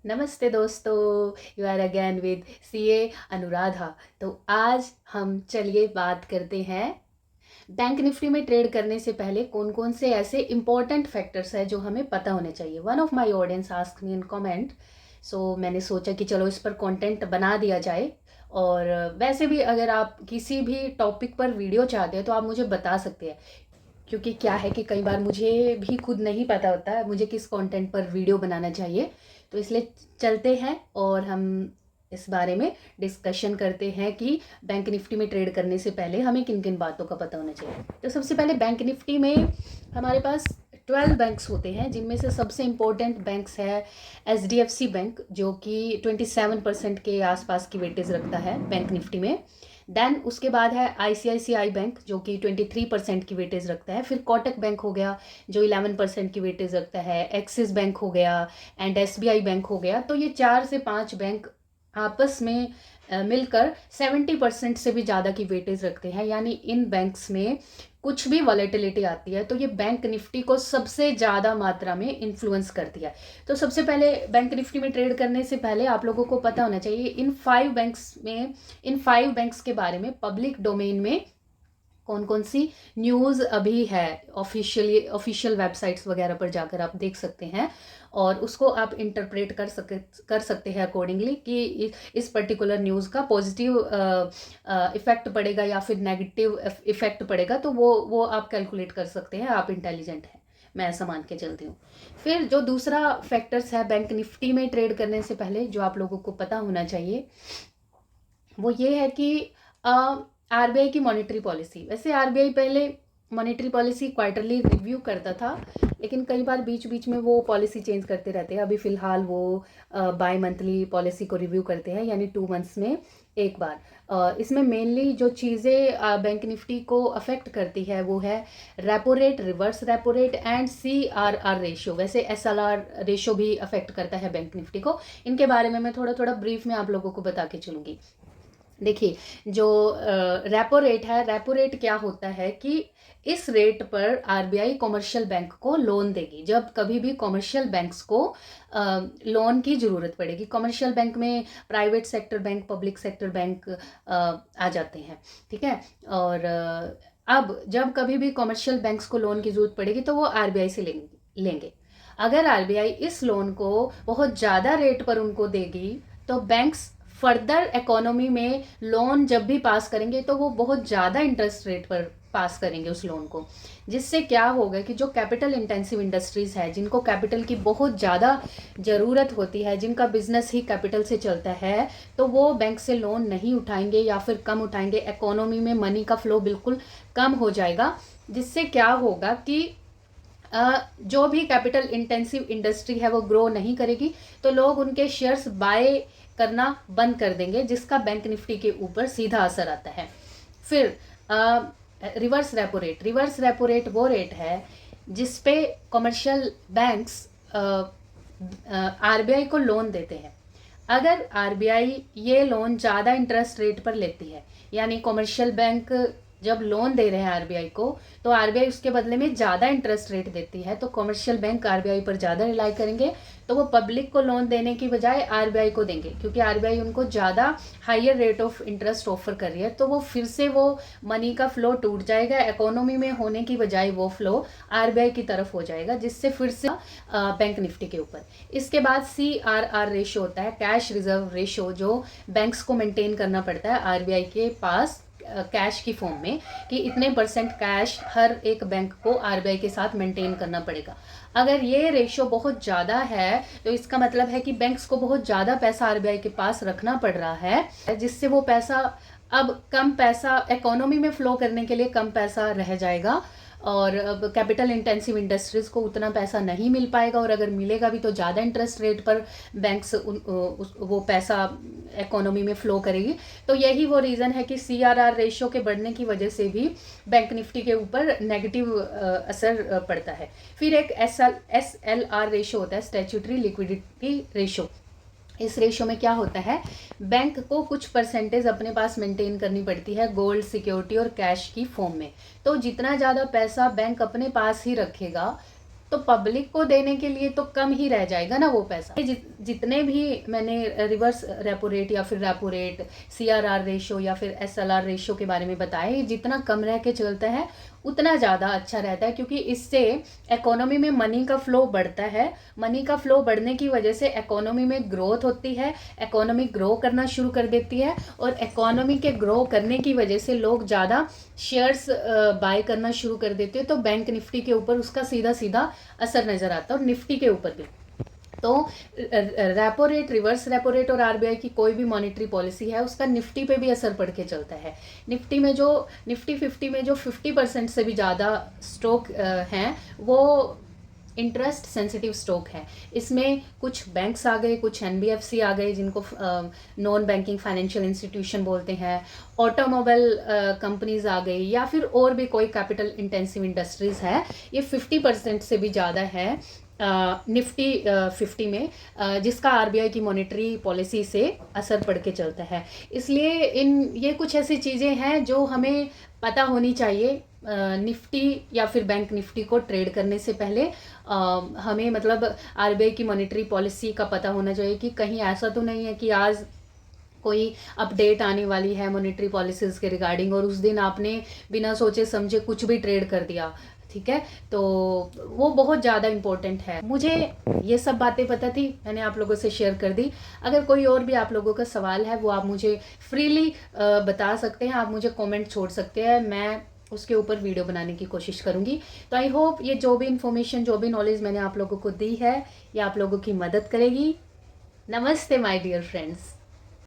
नमस्ते दोस्तों, you are again with CA Anuradha. तो आज हम चलिए बात करते हैं बैंक निफ्टी में ट्रेड करने से पहले कौन कौन से ऐसे इंपॉर्टेंट फैक्टर्स हैं जो हमें पता होने चाहिए। One of my audience asked me in comment, so मैंने सोचा कि चलो इस पर कंटेंट बना दिया जाए। और वैसे भी अगर आप किसी भी टॉपिक पर वीडियो चाहते हैं तो आप मुझे बता सकते हैं, क्योंकि क्या है कि कई बार मुझे भी खुद नहीं पता होता है मुझे किस कंटेंट पर वीडियो बनाना चाहिए। तो इसलिए चलते हैं और हम इस बारे में डिस्कशन करते हैं कि बैंक निफ्टी में ट्रेड करने से पहले हमें किन किन बातों का पता होना चाहिए। तो सबसे पहले बैंक निफ्टी में हमारे पास 12 बैंक्स होते हैं, जिनमें से सबसे इम्पोर्टेंट बैंक्स है HDFC बैंक, जो कि 27% के आसपास की वेटेज रखता है बैंक निफ्टी में। देन उसके बाद है ICICI बैंक, जो कि 23% की वेटेज रखता है। फिर कोटक बैंक हो गया जो 11% की वेटेज रखता है। एक्सिस बैंक हो गया एंड SBI बैंक हो गया। तो ये 4 से 5 बैंक आपस में मिलकर 70% से भी ज़्यादा की वेटेज रखते हैं। यानी इन बैंक्स में कुछ भी वॉलेटिलिटी आती है तो ये बैंक निफ्टी को सबसे ज़्यादा मात्रा में इन्फ्लुएंस करती है। तो सबसे पहले बैंक निफ्टी में ट्रेड करने से पहले आप लोगों को पता होना चाहिए इन 5 बैंक्स के बारे में पब्लिक डोमेन में कौन कौन सी न्यूज़ अभी है। ऑफिशियल वेबसाइट्स वगैरह पर जाकर आप देख सकते हैं और उसको आप इंटरप्रेट कर सकते हैं अकॉर्डिंगली कि इस पर्टिकुलर न्यूज़ का पॉजिटिव इफेक्ट पड़ेगा या फिर नेगेटिव इफेक्ट पड़ेगा। तो वो आप कैलकुलेट कर सकते हैं, आप इंटेलिजेंट हैं, मैं ऐसा मान के चलती हूँ। फिर जो दूसरा फैक्टर्स है बैंक निफ्टी में ट्रेड करने से पहले जो आप लोगों को पता होना चाहिए वो ये है कि RBI की मॉनेटरी पॉलिसी। वैसे RBI पहले मॉनेटरी पॉलिसी क्वार्टरली रिव्यू करता था, लेकिन कई बार बीच बीच में वो पॉलिसी चेंज करते रहते हैं। अभी फ़िलहाल वो बाई मंथली पॉलिसी को रिव्यू करते हैं, यानी 2 मंथ्स में एक बार। इसमें मेनली जो चीज़ें बैंक निफ्टी को अफेक्ट करती है वो है repo rate, reverse repo rate and CRR ratio. वैसे SLR रेशियो भी अफेक्ट करता है बैंक निफ्टी को। इनके बारे में मैं थोड़ा थोड़ा ब्रीफ में आप लोगों को बता के चलूँगी। देखिए, जो रेपो रेट है, रेपो रेट क्या होता है कि इस रेट पर RBI कॉमर्शियल बैंक को लोन देगी जब कभी भी कॉमर्शियल बैंक्स को लोन की ज़रूरत पड़ेगी। कॉमर्शियल बैंक में private sector bank, public sector bank आ जाते हैं, ठीक है। और अब जब कभी भी कॉमर्शियल बैंक्स को लोन की ज़रूरत पड़ेगी तो वो RBI से लेंगे। अगर RBI इस लोन को बहुत ज़्यादा रेट पर उनको देगी तो बैंक्स फर्दर इकोनॉमी में लोन जब भी पास करेंगे तो वो बहुत ज़्यादा इंटरेस्ट रेट पर पास करेंगे उस लोन को, जिससे क्या होगा कि जो कैपिटल इंटेंसिव इंडस्ट्रीज़ है, जिनको कैपिटल की बहुत ज़्यादा ज़रूरत होती है, जिनका बिजनेस ही कैपिटल से चलता है, तो वो बैंक से लोन नहीं उठाएंगे या फिर कम उठाएंगे। इकोनॉमी में मनी का फ्लो बिल्कुल कम हो जाएगा, जिससे क्या होगा कि जो भी कैपिटल इंटेंसिव इंडस्ट्री है वो ग्रो नहीं करेगी, तो लोग उनके शेयर्स बाय करना बंद कर देंगे, जिसका बैंक निफ्टी के ऊपर सीधा असर आता है। फिर रिवर्स रेपो रेट वो रेट है जिस पे कमर्शियल बैंक्स RBI को लोन देते हैं। अगर RBI ये लोन ज़्यादा इंटरेस्ट रेट पर लेती है, यानी कमर्शियल बैंक जब लोन दे रहे हैं RBI को, तो RBI उसके बदले में ज़्यादा इंटरेस्ट रेट देती है, तो कमर्शियल बैंक RBI पर ज़्यादा रिलाई करेंगे। तो वो पब्लिक को लोन देने की बजाय RBI को देंगे, क्योंकि RBI उनको ज़्यादा higher rate of interest offer कर रही है। तो वो फिर से वो मनी का फ्लो टूट जाएगा, इकोनॉमी में होने की बजाय वो फ्लो RBI की तरफ हो जाएगा, जिससे फिर से बैंक निफ्टी के ऊपर। इसके बाद CRR रेशियो होता है, कैश रिजर्व रेशियो, जो बैंक्स को मेंटेन करना पड़ता है RBI के पास कैश की फॉर्म में, कि इतने % कैश हर एक बैंक को RBI के साथ मेंटेन करना पड़ेगा। अगर ये रेशियो बहुत ज़्यादा है तो इसका मतलब है कि बैंक्स को बहुत ज़्यादा पैसा RBI के पास रखना पड़ रहा है, जिससे वो पैसा, अब कम पैसा इकोनॉमी में फ़्लो करने के लिए कम पैसा रह जाएगा, और अब कैपिटल इंटेंसिव इंडस्ट्रीज़ को उतना पैसा नहीं मिल पाएगा, और अगर मिलेगा भी तो ज़्यादा इंटरेस्ट रेट पर बैंक्स वो पैसा इकोनॉमी में फ़्लो करेगी। तो यही वो रीज़न है कि CRR रेशियो के बढ़ने की वजह से भी बैंक निफ्टी के ऊपर नेगेटिव असर पड़ता है। फिर एक SLR रेशियो होता है, स्टैट्यूटरी लिक्विडिटी रेशियो। इस रेशियो में क्या होता है, बैंक को कुछ % अपने पास मेंटेन करनी पड़ती है गोल्ड, सिक्योरिटी और कैश की फॉर्म में। तो जितना ज़्यादा पैसा बैंक अपने पास ही रखेगा तो पब्लिक को देने के लिए तो कम ही रह जाएगा ना वो पैसा। जितने भी मैंने रिवर्स रेपो रेट या फिर रेपो रेट, CRR रेशो या फिर SLR रेशो के बारे में बताया, जितना कम रह के चलता है उतना ज़्यादा अच्छा रहता है, क्योंकि इससे इकोनॉमी में मनी का फ्लो बढ़ता है। मनी का फ्लो बढ़ने की वजह से इकोनॉमी में ग्रोथ होती है, इकोनॉमी ग्रो करना शुरू कर देती है, और इकोनॉमी के ग्रो करने की वजह से लोग ज़्यादा शेयर्स बाय करना शुरू कर देते हैं। तो बैंक निफ्टी के ऊपर उसका सीधा सीधा असर नज़र आता है, और निफ्टी के ऊपर भी। तो repo rate, reverse repo rate और RBI की कोई भी मॉनेटरी पॉलिसी है उसका निफ्टी पे भी असर पड़ के चलता है। निफ्टी 50 में जो 50% से भी ज़्यादा स्टॉक हैं वो इंटरेस्ट सेंसिटिव स्टॉक है। इसमें कुछ बैंक्स आ गए, कुछ NBFC आ गए जिनको नॉन बैंकिंग फाइनेंशियल इंस्टीट्यूशन बोलते हैं, ऑटोमोबाइल कंपनीज आ गई, या फिर और भी कोई कैपिटल इंटेंसिव इंडस्ट्रीज है। ये 50% से भी ज़्यादा है निफ्टी 50 में, जिसका RBI की मॉनेटरी पॉलिसी से असर पड़ के चलता है। इसलिए ये कुछ ऐसी चीज़ें हैं जो हमें पता होनी चाहिए निफ्टी या फिर बैंक निफ्टी को ट्रेड करने से पहले। हमें मतलब RBI की मॉनेटरी पॉलिसी का पता होना चाहिए कि कहीं ऐसा तो नहीं है कि आज कोई अपडेट आने वाली है मॉनेटरी पॉलिसीज़ के रिगार्डिंग और उस दिन आपने बिना सोचे समझे कुछ भी ट्रेड कर दिया, ठीक है। तो वो बहुत ज़्यादा इम्पोर्टेंट है। मुझे ये सब बातें पता थी, मैंने आप लोगों से शेयर कर दी। अगर कोई और भी आप लोगों का सवाल है वो आप मुझे फ्रीली बता सकते हैं, आप मुझे कमेंट छोड़ सकते हैं, मैं उसके ऊपर वीडियो बनाने की कोशिश करूँगी। तो आई होप ये जो भी इन्फॉर्मेशन, जो भी नॉलेज मैंने आप लोगों को दी है, ये आप लोगों की मदद करेगी। नमस्ते माय डियर फ्रेंड्स।